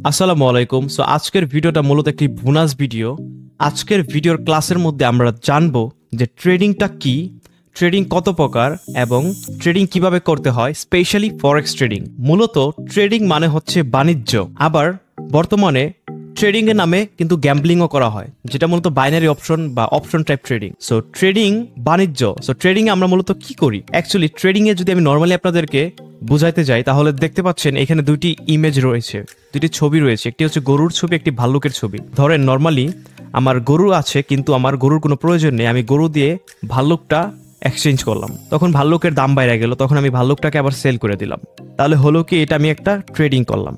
আসসালামু আলাইকুম। সো আজকের ভিডিওটা মূলত একটি বোনাস ভিডিও। আজকের ভিডিওর ক্লাসের মধ্যে আমরা জানবো যে ট্রেডিংটা কি, ট্রেডিং কত প্রকার এবং ট্রেডিং কিভাবে করতে হয়, স্পেশালি ফরেক্স ট্রেডিং। মূলত ট্রেডিং মানে হচ্ছে বাণিজ্য, আবার বর্তমানে ট্রেডিং এর নামে কিন্তু গ্যাম্বলিংও করা হয়, যেটা মূলত বাইনারি অপশন বা option type trading. So trading বাণিজ্য। সো ট্রেডিং এ আমরা মূলত কি করি? অ্যাকচুয়ালি ট্রেডিং এ যদি আমি নর্মালি আপনাদেরকে বুঝাইতে যাই তাহলে দেখতে পাচ্ছেন এখানে দুইটি ইমেজ রয়েছে, দুইটি ছবি রয়েছে। একটি হচ্ছে গরুর ছবি, একটি ভাল্লুকের ছবি। ধরেন নর্মালি আমার গরু আছে কিন্তু আমার গরুর কোনো প্রয়োজন নেই, আমি গরু দিয়ে ভাল্লুকটা এক্সচেঞ্জ করলাম, তখন ভাল্লুকের দাম বাইরে গেল, তখন আমি ভাল্লুকটাকে আবার সেল করে দিলাম। তাহলে হলো কি, এটা আমি একটা ট্রেডিং করলাম।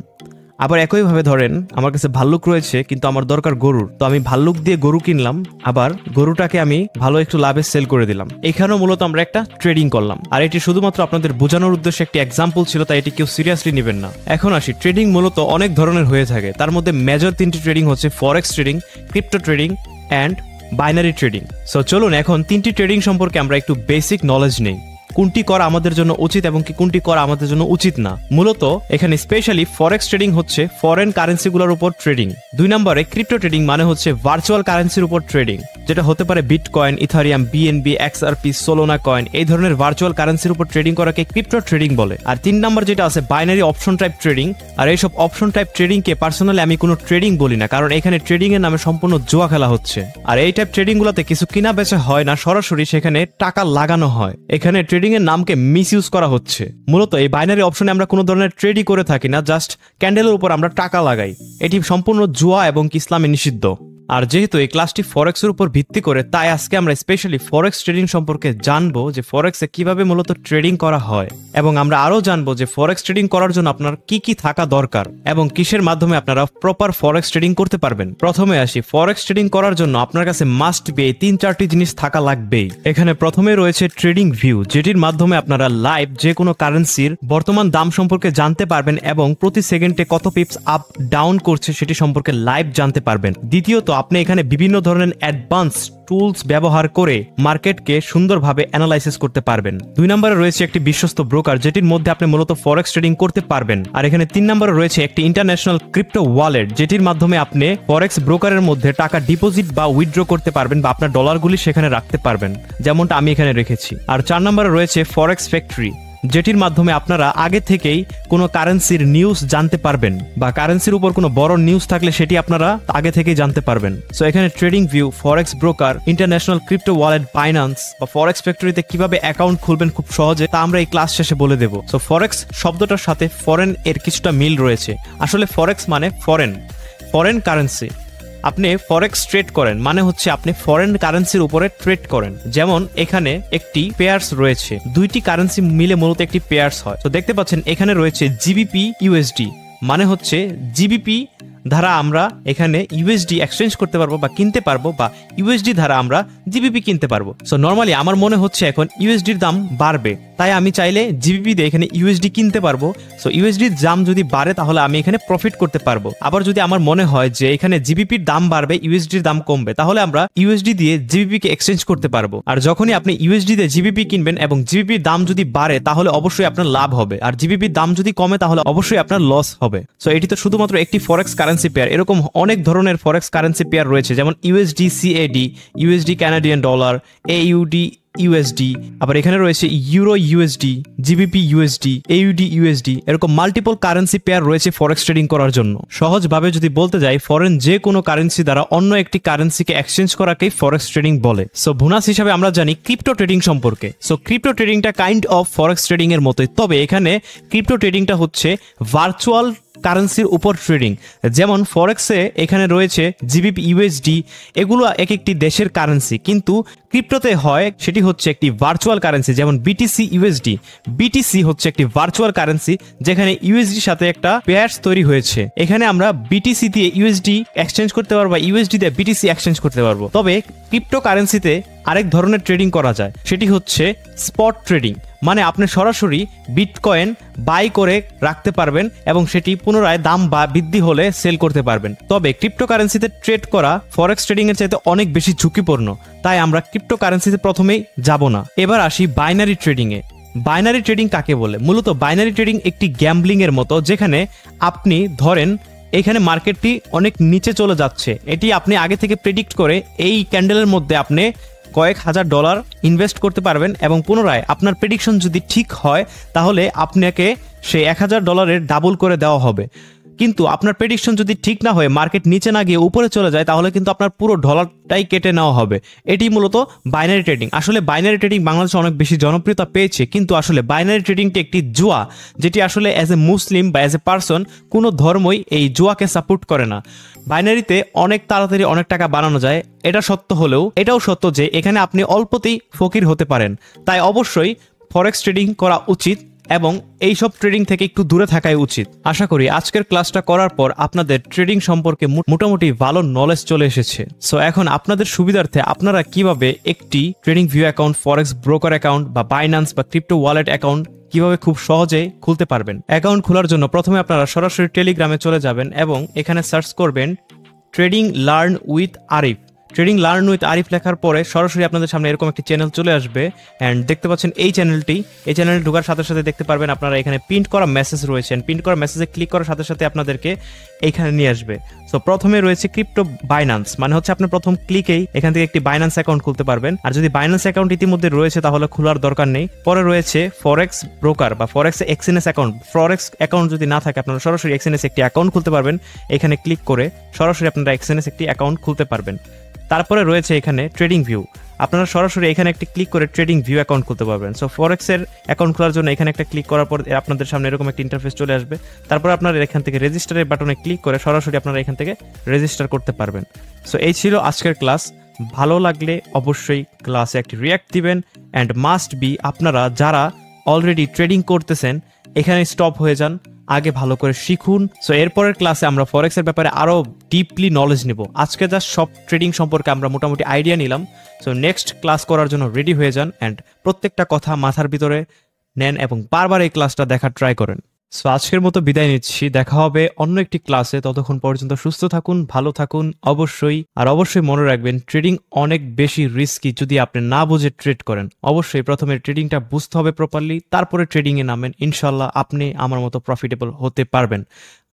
আবার একইভাবে ধরেন আমার কাছে ভাল্লুক রয়েছে কিন্তু আমার দরকার গরুর, তো আমি ভাল্লুক দিয়ে গরু কিনলাম, আবার গরুটাকে আমি ভালো একটু লাভে সেল করে দিলাম। এখানেও মূলত আমরা একটা ট্রেডিং করলাম। আর এটি শুধুমাত্র আপনাদের বোঝানোর উদ্দেশ্যে একটি এক্সাম্পল ছিল, তাই এটি কেউ সিরিয়াসলি নেবেন না। এখন আসি, ট্রেডিং মূলত অনেক ধরনের হয়ে থাকে। তার মধ্যে মেজর তিনটি ট্রেডিং হচ্ছে forex trading, crypto trading and binary trading. So চলুন এখন তিনটি ট্রেডিং সম্পর্কে আমরা একটু বেসিক নলেজ নেই, কোনটি করা আমাদের জন্য উচিত এবং কি কোনটি করা আমাদের জন্য উচিত না। মূলত এখানে স্পেশালি ফরেক্স ট্রেডিং হচ্ছে ফরেন কারেন্সিগুলোর উপর ট্রেডিং। 2 নম্বরে ক্রিপ্টো ট্রেডিং মানে হচ্ছে ভার্চুয়াল কারেন্সির উপর ট্রেডিং, যেটা হতে পারে bitcoin, Ethereum, BNB, XRP, সোলোনা coin. এই ধরনের ভার্চুয়াল কারেন্সির উপর ট্রেডিং করাকে ক্রিপ্টো ট্রেডিং বলে। আর 3 নম্বর যেটা আছে বাইনারি অপশন টাইপ ট্রেডিং। আর এইসব অপশন টাইপ ট্রেডিং কে পার্সোনালি আমি কোনো ট্রেডিং বলি না, কারণ এখানে ট্রেডিং এর নামে সম্পূর্ণ জুয়া খেলা হচ্ছে। আর এই টাইপ ট্রেডিং গুলোতে কিছু কিনা বেচা হয় না, সরাসরি সেখানে টাকা লাগানো হয়। এখানে ট্রেডিং এর নামকে মিসইউজ করা হচ্ছে। মূলত এই বাইনারি অপশনে আমরা কোনো ধরনের ট্রেডই করে থাকি না, জাস্ট ক্যান্ডেলের উপর আমরা টাকা লাগাই। এটি সম্পূর্ণ জুয়া এবং ইসলামে নিষিদ্ধ। আর যেহেতু এই ক্লাসটি ফরেক্সের উপর ভিত্তি করে, তাই আজকে আমরা স্পেশালি ফরেক্স ট্রেডিং সম্পর্কে জানবো যে ফরেক্সে কিভাবে মূলত ট্রেডিং করা হয়, এবং আমরা আরো জানবো যে ফরেক্স ট্রেডিং করার জন্য আপনার কি কি থাকা দরকার এবং কিসের মাধ্যমে আপনারা প্রপার ফরেক্স ট্রেডিং করতে পারবেন। প্রথমে আসি, ফরেক্স ট্রেডিং করার জন্য আপনার কাছে মাস্ট বি 3-4টি জিনিস থাকা লাগবেই। এখানে প্রথমে রয়েছে ট্রেডিং ভিউ, যেটির মাধ্যমে আপনারা লাইভ যে কোনো কারেন্সির বর্তমান দাম সম্পর্কে জানতে পারবেন এবং প্রতি সেকেন্ডে কত পিপস আপ ডাউন করছে সেটি সম্পর্কে লাইভ জানতে পারবেন। দ্বিতীয়ত, আপনি এখানে বিভিন্ন ধরনের অ্যাডভান্স টুলস ব্যবহার করে মার্কেটকে সুন্দরভাবে অ্যানালাইসিস করতে পারবেন। 2 নম্বরে রয়েছে একটি বিশ্বস্ত ব্রোকার, যেটির মধ্যে আপনি মূলত ফরেক্স ট্রেডিং করতে পারবেন। আর এখানে 3 নম্বরে রয়েছে একটি ইন্টারন্যাশনাল ক্রিপ্টো ওয়ালেট, যেটির মাধ্যমে আপনি ফরেক্স ব্রোকারের মধ্যে টাকা ডিপোজিট বা উইথড্র করতে পারবেন বা আপনার ডলারগুলি সেখানে রাখতে পারবেন, যেমনটা আমি এখানে রেখেছি। আর 4 নম্বরে রয়েছে ফরেক্স ফ্যাক্টরি, যেটির মাধ্যমে আপনারা আগে থেকেই কোনো কারেন্সির নিউজ জানতে পারবেন বা কারেন্সির উপর কোনো বড় নিউজ থাকলে সেটি আপনারা আগে থেকেই জানতে পারবেন। সো এখানে trading view, forex broker, international crypto wallet, Binance বা ফরেক্স ফ্যাক্টরিতে কিভাবে অ্যাকাউন্ট খুলবেন খুব সহজে, তা আমরা এই ক্লাস শেষে বলে দেব। সো ফরেক্স শব্দটার সাথে ফরেন এর কিছুটা মিল রয়েছে। আসলে ফরেক্স মানে ফরেন কারেন্সি। আপনি ফরেক্স ট্রেড করেন মানে হচ্ছে আপনি ফরেন কারেন্সির উপরে ট্রেড করেন। যেমন এখানে একটি পেয়ার্স রয়েছে, দুইটি কারেন্সি মিলে মূলত একটি পেয়ার্স হয়। তো দেখতে পাচ্ছেন এখানে রয়েছে জিবিপি ইউএসডি, মানে হচ্ছে জিবিপি ধারা আমরা এখানে ইউএসডি এক্সচেঞ্জ করতে পারবো বা কিনতে পারবো, বা ইউএসডি ধারা আমরা জিবিপি কিনতে পারবো। সো নর্মালি আমার মনে হচ্ছে এখন ইউএসডির দাম বাড়বে, তাই আমি চাইলে জিবিপি দিয়ে এখানে ইউএসডি কিনতে পারবো। সো ইউএসডির দাম যদি বাড়ে তাহলে আমি এখানে প্রফিট করতে পারবো। আবার যদি আমার মনে হয় যে এখানে জিবিপির দাম বাড়বে, ইউএসডির দাম কমবে, তাহলে আমরা ইউএসডি দিয়ে জিবিপি কে এক্সচেঞ্জ করতে পারবো। আর যখনই আপনি ইউএসডি দিয়ে জিবিপি কিনবেন এবং জিবিপির দাম যদি বাড়ে তাহলে অবশ্যই আপনার লাভ হবে, আর জিবিপির দাম যদি কমে তাহলে অবশ্যই আপনার লস হবে। সো এটি তো শুধুমাত্র একটি ফরেক্স কারেন্সি পেয়ার, এরকম অনেক ধরনের ফরেক্স কারেন্সি পেয়ার রয়েছে, যেমন USD CAD, USD Canadian dollar, AUD USD, আবার এখানে রয়েছে euro USD, GBP USD, AUD USD. এরকম মাল্টিপল কারেন্সি পেয়ার রয়েছে ফরেক্স ট্রেডিং করার জন্য। সহজভাবে যদি বলতে যাই, ফরেন যে কোনো কারেন্সি দ্বারা অন্য একটি কারেন্সিকে এক্সচেঞ্জ করাকেই ফরেক্স ট্রেডিং বলে। সো বোনাস হিসাবে আমরা জানি ক্রিপ্টো ট্রেডিং সম্পর্কে। সো ক্রিপ্টো ট্রেডিংটা কাইন্ড অফ ফরেক্স ট্রেডিং এর মতোই, তবে এখানে ক্রিপ্টো ট্রেডিংটা হচ্ছে ভার্চুয়াল কারেন্সির উপর ট্রেডিং। যেমন ফরেক্সে এখানে রয়েছে জিবিপি ইউএসডি, এগুলো এক একটি দেশের কারেন্সি, কিন্তু ক্রিপ্টোতে হয় সেটি হচ্ছে একটি ভার্চুয়াল কারেন্সি। যেমন বিটিসি ইউএসডি, বিটিসি হচ্ছে একটি ভার্চুয়াল কারেন্সি যেখানে ইউএসডির সাথে একটা পেয়ার্স তৈরি হয়েছে। এখানে আমরা বিটিসি দিয়ে ইউএসডি এক্সচেঞ্জ করতে পারবো, ইউএসডি দিয়ে বিটিসি এক্সচেঞ্জ করতে পারবো। তবে ক্রিপ্টো কারেন্সিতে আরেক ধরনের ট্রেডিং করা যায়, সেটি হচ্ছে স্পট ট্রেডিং। মানে আপনি সরাসরি বিটকয়েন বাই করে রাখতে পারবেন এবং সেটি পুনরায় দাম বা বৃদ্ধি হলে সেল করতে পারবেন। তবে ক্রিপ্টোকারেন্সিতে ট্রেড করা ফরেক্স ট্রেডিং এর চাইতে অনেক বেশি ঝুঁকিপূর্ণ, তাই আমরা ক্রিপ্টোকারেন্সিতে প্রথমেই যাব না। এবার আসি বাইনারি ট্রেডিং এ। বাইনারি ট্রেডিং কাকে বলে? মূলত বাইনারি ট্রেডিং একটি গ্যাম্বলিং এর মতো, যেখানে আপনি ধরেন এখানে মার্কেটটি অনেক নিচে চলে যাচ্ছে, এটি আপনি আগে থেকে প্রেডিক্ট করে এই ক্যান্ডেলের মধ্যে আপনি কয়েক হাজার ডলার ইনভেস্ট করতে পারবেন এবং পুনরায় আপনার প্রেডিকশন যদি ঠিক হয় তাহলে আপনাকে সেই $1000 ডাবল করে দেওয়া হবে। কিন্তু আপনার প্রেডিকশন যদি ঠিক না হয়ে মার্কেট নিচে না গিয়ে উপরে চলে যায় তাহলে কিন্তু আপনার পুরো ডলারটাই কেটে নেওয়া হবে। এটি মূলত বাইনারি ট্রেডিং। আসলে বাইনারি ট্রেডিং বাংলাদেশে অনেক বেশি জনপ্রিয়তা পেয়েছে, কিন্তু আসলে বাইনারি ট্রেডিংটি একটি জুয়া, যেটি আসলে অ্যাজ এ মুসলিম বা অ্যাজ এ পার্সন কোনো ধর্মই এই জুয়াকে সাপোর্ট করে না। বাইনারিতে অনেক তাড়াতাড়ি অনেক টাকা বানানো যায়, এটা সত্য হলেও এটাও সত্য যে এখানে আপনি অল্পতেই ফকির হতে পারেন। তাই অবশ্যই ফরেক্স ট্রেডিং করা উচিত এবং এইসব ট্রেডিং থেকে একটু দূরে থাকাই উচিত। আশা করি আজকের ক্লাসটা করার পর আপনাদের ট্রেডিং সম্পর্কে মোটামুটি ভালো নলেজ চলে এসেছে। সো এখন আপনাদের সুবিধার্থে আপনারা কিভাবে একটি ট্রেডিং ভিউ অ্যাকাউন্ট, ফরেক্স ব্রোকার অ্যাকাউন্ট বা বাইন্যান্স বা ক্রিপ্টো ওয়ালেট অ্যাকাউন্ট কিভাবে খুব সহজে খুলতে পারবেন। অ্যাকাউন্ট খোলার জন্য প্রথমে আপনারা সরাসরি টেলিগ্রামে চলে যাবেন এবং এখানে সার্চ করবেন trading learn with Arif. Trading learn with Arif লেখার পরে সরাসরি আপনাদের সামনে এরকম একটি চ্যানেল চলে আসবে অ্যান্ড দেখতে পাচ্ছেন এই চ্যানেলে ঢোকার সাথে সাথে দেখতে পারবেন আপনারা এখানে প্রিন্ট করা মেসেজ রয়েছে। প্রিন্ট করা মেসেজে ক্লিক করার সাথে সাথে আপনাদেরকে এইখানে নিয়ে আসবে। সো প্রথমে রয়েছে ক্রিপ্টো বাইন্যান্স, মানে হচ্ছে আপনি প্রথম ক্লিকেই এখান থেকে একটি বাইন্যান্স অ্যাকাউন্ট খুলতে পারবেন। আর যদি বাইন্যান্স অ্যাকাউন্ট ইতিমধ্যে রয়েছে তাহলে খোলার দরকার নেই। পরে রয়েছে ফরেক্স ব্রোকার বা ফরেক্স এক্সএনএস অ্যাকাউন্ট। ফরেক্স অ্যাকাউন্ট যদি না থাকে আপনারা সরাসরি এক্সএনএস একটি অ্যাকাউন্ট খুলতে পারবেন। এখানে ক্লিক করে সরাসরি আপনারা এক্সএনএস একটি অ্যাকাউন্ট খুলতে পারবেন। তারপরে রয়েছে এখানে ট্রেডিং ভিউ, আপনারা সরাসরি এখানে একটি ক্লিক করে ট্রেডিং ভিউ অ্যাকাউন্ট খুলতে পারবেন। সো ফরেক্সের অ্যাকাউন্ট খোলার জন্য এখানে একটা ক্লিক করার পর আপনাদের সামনে এরকম একটা ইন্টারফেস চলে আসবে। তারপর আপনারা এখান থেকে রেজিস্টারের বাটনে ক্লিক করে সরাসরি আপনারা এখান থেকে রেজিস্টার করতে পারবেন। সো এই ছিল আজকের ক্লাস। ভালো লাগলে অবশ্যই ক্লাসে একটি রিঅ্যাক্ট দিবেন অ্যান্ড মাস্ট বি আপনারা যারা অলরেডি ট্রেডিং করতেছেন এখানে স্টপ হয়ে যান, আগে ভালো করে শিখুন। সো এরপরের ক্লাসে আমরা ফরেক্সের ব্যাপারে আরো ডিপলি নলেজ নিব। আজকে যা সব ট্রেডিং সম্পর্কে আমরা মোটামুটি আইডিয়া নিলাম। সো নেক্সট ক্লাস করার জন্য রেডি হয়ে যান অ্যান্ড প্রত্যেকটা কথা মাথার ভিতরে নেন এবং বারবার এই ক্লাসটা দেখার ট্রাই করেন। সো আজকের মতো বিদায় নিচ্ছি, দেখা হবে অন্য একটি ক্লাসে। ততক্ষণ পর্যন্ত সুস্থ থাকুন, ভালো থাকুন অবশ্যই মনে রাখবেন ট্রেডিং অনেক বেশি রিস্কি যদি আপনি না বুঝে ট্রেড করেন। অবশ্যই প্রথমে ট্রেডিংটা বুঝতে হবে প্রপারলি, তারপরে ট্রেডিংয়ে নামেন। ইনশাল্লাহ আপনি আমার মতো প্রফিটেবল হতে পারবেন।